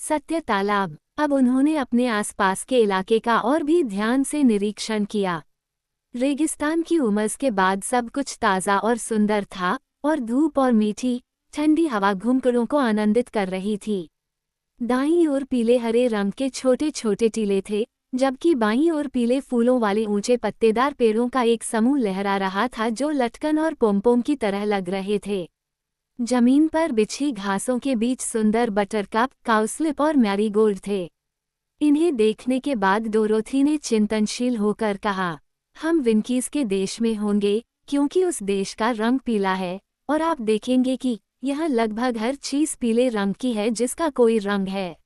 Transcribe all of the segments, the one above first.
सत्य तालाब। अब उन्होंने अपने आसपास के इलाके का और भी ध्यान से निरीक्षण किया। रेगिस्तान की उमस के बाद सब कुछ ताज़ा और सुंदर था, और धूप और मीठी ठंडी हवा घुमकड़ों को आनंदित कर रही थी। दाईं ओर पीले हरे रंग के छोटे छोटे टीले थे, जबकि बाईं ओर पीले फूलों वाले ऊंचे पत्तेदार पेड़ों का एक समूह लहरा रहा था जो लटकन और पोमपोम की तरह लग रहे थे। जमीन पर बिछी घासों के बीच सुंदर बटरकप, काउस्लिप और मैरीगोल्ड थे। इन्हें देखने के बाद डोरोथी ने चिंतनशील होकर कहा, हम विंकीज के देश में होंगे, क्योंकि उस देश का रंग पीला है, और आप देखेंगे कि यह लगभग हर चीज पीले रंग की है जिसका कोई रंग है।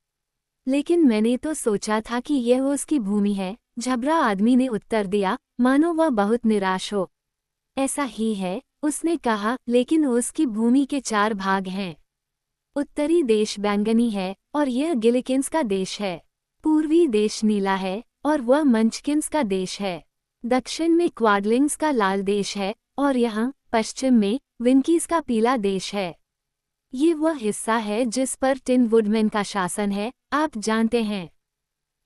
लेकिन मैंने तो सोचा था कि यह उसकी भूमि है, झबरा आदमी ने उत्तर दिया, मानो वह बहुत निराश हो। ऐसा ही है, उसने कहा, लेकिन उसकी भूमि के 4 भाग हैं। उत्तरी देश बैंगनी है, और यह गिलिकिंस का देश है। पूर्वी देश नीला है, और वह मंचकिंस का देश है। दक्षिण में क्वाडलिंग्स का लाल देश है, और यहाँ पश्चिम में विंकीज का पीला देश है। ये वह हिस्सा है जिस पर टिन वुडमैन का शासन है, आप जानते हैं।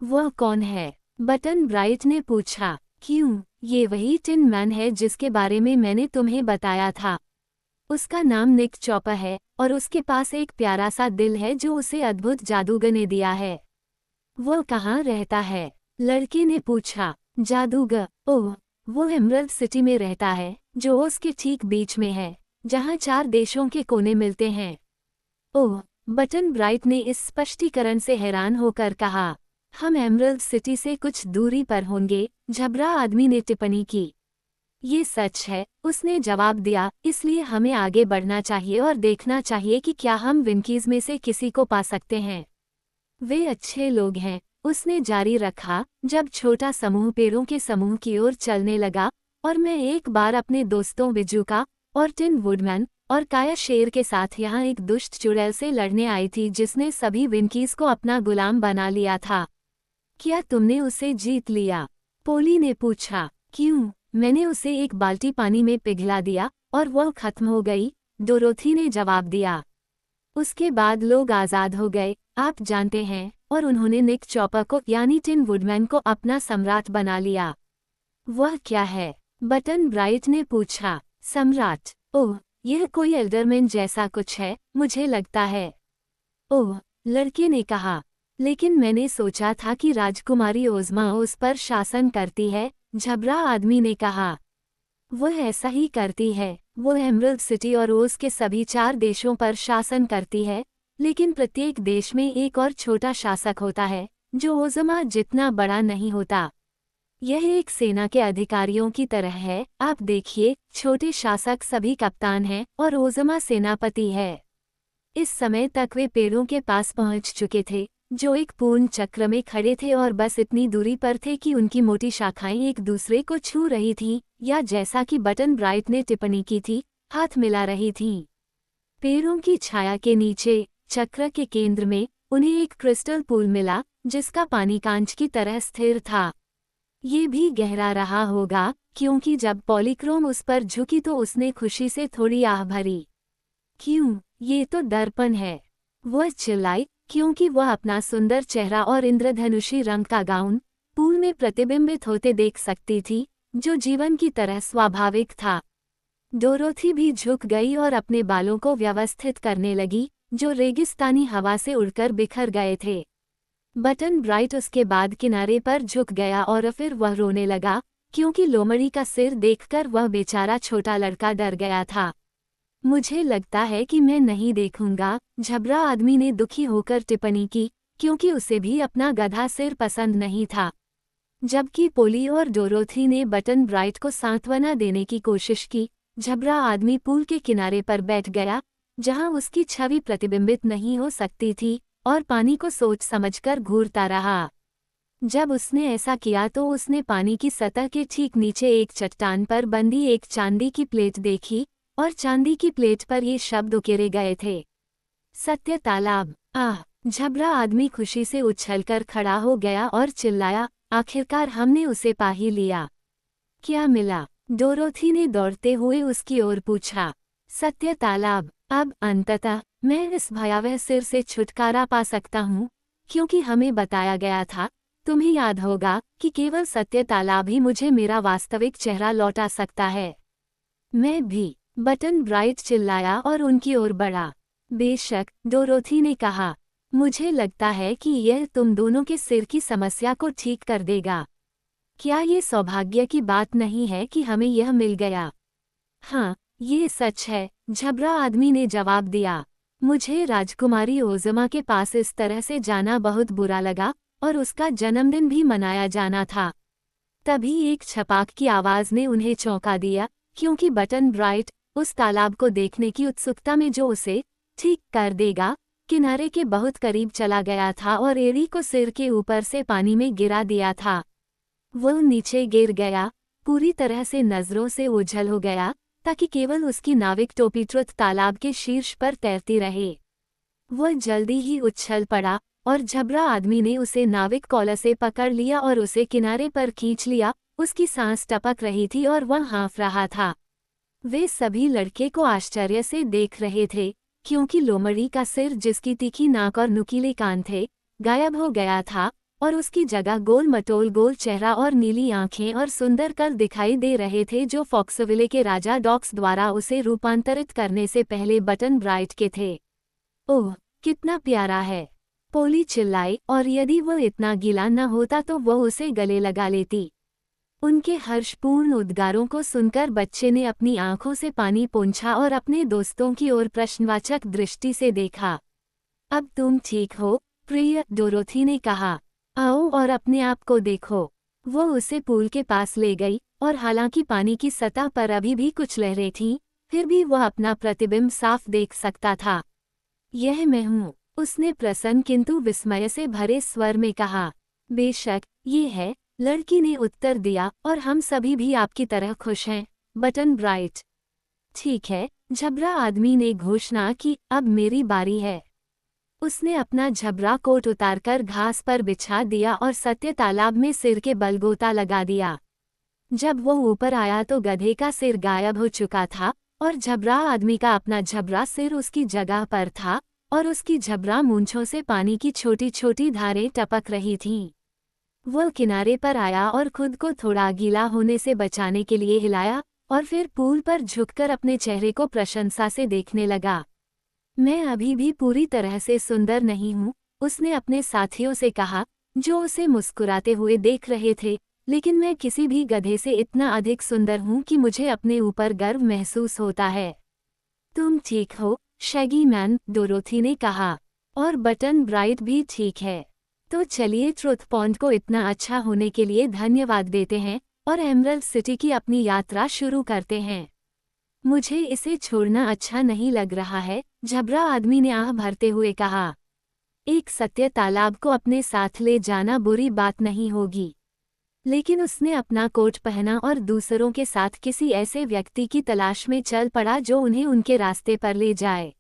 वह कौन है? बटन ब्राइट ने पूछा। क्यों, ये वही टिन मैन है जिसके बारे में मैंने तुम्हें बताया था। उसका नाम निक चॉपर है, और उसके पास एक प्यारा सा दिल है जो उसे अद्भुत जादूगर ने दिया है। वो कहाँ रहता है? लड़के ने पूछा। जादूगर? ओह, वो एमरल्ड सिटी में रहता है, जो उसके ठीक बीच में है, जहाँ 4 देशों के कोने मिलते हैं। ओह, बटन ब्राइट ने इस स्पष्टीकरण से हैरान होकर कहा। हम एमरल्ड सिटी से कुछ दूरी पर होंगे, झबरा आदमी ने टिप्पणी की। ये सच है, उसने जवाब दिया, इसलिए हमें आगे बढ़ना चाहिए और देखना चाहिए कि क्या हम विंकीज में से किसी को पा सकते हैं। वे अच्छे लोग हैं, उसने जारी रखा, जब छोटा समूह पेड़ों के समूह की ओर चलने लगा, और मैं एक बार अपने दोस्तों बिजुका और टिन वुडमैन और काया शेर के साथ यहाँ एक दुष्ट चुड़ैल से लड़ने आई थी जिसने सभी विंकीज को अपना गुलाम बना लिया था। क्या तुमने उसे जीत लिया? पोली ने पूछा। क्यों, मैंने उसे एक बाल्टी पानी में पिघला दिया, और वह खत्म हो गई, डोरोथी ने जवाब दिया। उसके बाद लोग आज़ाद हो गए, आप जानते हैं, और उन्होंने निक चॉपर को यानी टिन वुडमैन को अपना सम्राट बना लिया। वह क्या है? बटन ब्राइट ने पूछा। सम्राट? ओह, यह कोई एल्डरमैन जैसा कुछ है, मुझे लगता है। ओह, लड़के ने कहा, लेकिन मैंने सोचा था कि राजकुमारी ओज़मा उस पर शासन करती है, झबरा आदमी ने कहा। वह ऐसा ही करती है, वो एमरल्ड सिटी और ओज के सभी 4 देशों पर शासन करती है, लेकिन प्रत्येक देश में एक और छोटा शासक होता है, जो ओज़मा जितना बड़ा नहीं होता। यह एक सेना के अधिकारियों की तरह है, आप देखिए, छोटे शासक सभी कप्तान हैं, और ओज़मा सेनापति है। इस समय तक वे पेड़ों के पास पहुंच चुके थे, जो एक पूर्ण चक्र में खड़े थे और बस इतनी दूरी पर थे कि उनकी मोटी शाखाएं एक दूसरे को छू रही थीं, या जैसा कि बटन ब्राइट ने टिप्पणी की थी, हाथ मिला रही थीं। पेड़ों की छाया के नीचे, चक्र के केंद्र में, उन्हें एक क्रिस्टल पूल मिला, जिसका पानी कांच की तरह स्थिर था। ये भी गहरा रहा होगा, क्योंकि जब पॉलीक्रोम उस पर झुकी तो उसने खुशी से थोड़ी आह भरी। क्यों, ये तो दर्पण है, वह चिल्लाई, क्योंकि वह अपना सुंदर चेहरा और इंद्रधनुषी रंग का गाउन पूल में प्रतिबिंबित होते देख सकती थी, जो जीवन की तरह स्वाभाविक था। डोरोथी भी झुक गई और अपने बालों को व्यवस्थित करने लगी, जो रेगिस्तानी हवा से उड़कर बिखर गए थे। बटन ब्राइट उसके बाद किनारे पर झुक गया और फिर वह रोने लगा, क्योंकि लोमड़ी का सिर देखकर वह बेचारा छोटा लड़का डर गया था। मुझे लगता है कि मैं नहीं देखूंगा, झबरा आदमी ने दुखी होकर टिप्पणी की, क्योंकि उसे भी अपना गधा सिर पसंद नहीं था। जबकि पोली और डोरोथी ने बटन ब्राइट को सांत्वना देने की कोशिश की, झबरा आदमी पूल के किनारे पर बैठ गया, जहां उसकी छवि प्रतिबिंबित नहीं हो सकती थी, और पानी को सोच समझकर घूरता रहा। जब उसने ऐसा किया तो उसने पानी की सतह के ठीक नीचे एक चट्टान पर बंधी एक चांदी की प्लेट देखी, और चांदी की प्लेट पर ये शब्द उकेरे गए थे, सत्य तालाब। आह! झबरा आदमी खुशी से उछलकर खड़ा हो गया और चिल्लाया, आखिरकार हमने उसे पा ही लिया। क्या मिला? डोरोथी ने दौड़ते हुए उसकी ओर पूछा। सत्य तालाब। अब अंततः मैं इस भयावह सिर से छुटकारा पा सकता हूँ, क्योंकि हमें बताया गया था, तुम्हें याद होगा, कि केवल सत्य तालाब ही मुझे मेरा वास्तविक चेहरा लौटा सकता है। मैं भी, बटन ब्राइट चिल्लाया और उनकी ओर बढ़ा। बेशक, डोरोथी ने कहा, मुझे लगता है कि यह तुम दोनों के सिर की समस्या को ठीक कर देगा। क्या ये सौभाग्य की बात नहीं है कि हमें यह मिल गया? हाँ, ये सच है, झबरा आदमी ने जवाब दिया। मुझे राजकुमारी ओज़मा के पास इस तरह से जाना बहुत बुरा लगा, और उसका जन्मदिन भी मनाया जाना था। तभी एक छपाक की आवाज़ ने उन्हें चौंका दिया, क्योंकि बटन ब्राइट, उस तालाब को देखने की उत्सुकता में जो उसे ठीक कर देगा, किनारे के बहुत करीब चला गया था और एरी को सिर के ऊपर से पानी में गिरा दिया था। वो नीचे गिर गया, पूरी तरह से नज़रों से ओझल हो गया, ताकि केवल उसकी नाविक टोपी ट्रुथ तालाब के शीर्ष पर तैरती रहे। वो जल्दी ही उछल पड़ा, और झबरा आदमी ने उसे नाविक कॉलर से पकड़ लिया और उसे किनारे पर खींच लिया। उसकी सांस टपक रही थी और वह हाँफ रहा था। वे सभी लड़के को आश्चर्य से देख रहे थे, क्योंकि लोमड़ी का सिर, जिसकी तीखी नाक और नुकीले कान थे, गायब हो गया था, और उसकी जगह गोल मटोल गोल चेहरा और नीली आंखें और सुंदर कल दिखाई दे रहे थे, जो फॉक्सविले के राजा डॉक्स द्वारा उसे रूपांतरित करने से पहले बटन ब्राइट के थे। ओह, कितना प्यारा है, पोली चिल्लाई, और यदि वो इतना गीला न होता तो वो उसे गले लगा लेती। उनके हर्षपूर्ण उद्गारों को सुनकर बच्चे ने अपनी आंखों से पानी पोंछा और अपने दोस्तों की ओर प्रश्नवाचक दृष्टि से देखा। अब तुम ठीक हो, प्रिय, डोरोथी ने कहा। आओ और अपने आप को देखो। वो उसे पूल के पास ले गई, और हालांकि पानी की सतह पर अभी भी कुछ लहरें थीं, फिर भी वह अपना प्रतिबिंब साफ देख सकता था। यह मैं हूँ, उसने प्रसन्न किंतु विस्मय से भरे स्वर में कहा। बेशक, ये है, लड़की ने उत्तर दिया, और हम सभी भी आपकी तरह खुश हैं, बटन ब्राइट। ठीक है, झबरा आदमी ने घोषणा की, अब मेरी बारी है। उसने अपना झबरा कोट उतारकर घास पर बिछा दिया और सत्य तालाब में सिर के बल गोता लगा दिया। जब वो ऊपर आया तो गधे का सिर गायब हो चुका था, और झबरा आदमी का अपना झबरा सिर उसकी जगह पर था, और उसकी झबरा मूंछों से पानी की छोटी छोटी धारें टपक रही थीं। वो किनारे पर आया और खुद को थोड़ा गीला होने से बचाने के लिए हिलाया, और फिर पूल पर झुककर अपने चेहरे को प्रशंसा से देखने लगा। मैं अभी भी पूरी तरह से सुंदर नहीं हूँ, उसने अपने साथियों से कहा, जो उसे मुस्कुराते हुए देख रहे थे, लेकिन मैं किसी भी गधे से इतना अधिक सुंदर हूँ कि मुझे अपने ऊपर गर्व महसूस होता है। तुम ठीक हो, शैगी मैन, डोरोथी ने कहा, और बटन ब्राइट भी ठीक है। तो चलिए ट्रुथ पॉइंट को इतना अच्छा होने के लिए धन्यवाद देते हैं, और एमरल्ड सिटी की अपनी यात्रा शुरू करते हैं। मुझे इसे छोड़ना अच्छा नहीं लग रहा है, झबरा आदमी ने आह भरते हुए कहा। एक सत्य तालाब को अपने साथ ले जाना बुरी बात नहीं होगी। लेकिन उसने अपना कोट पहना और दूसरों के साथ किसी ऐसे व्यक्ति की तलाश में चल पड़ा जो उन्हें उनके रास्ते पर ले जाए।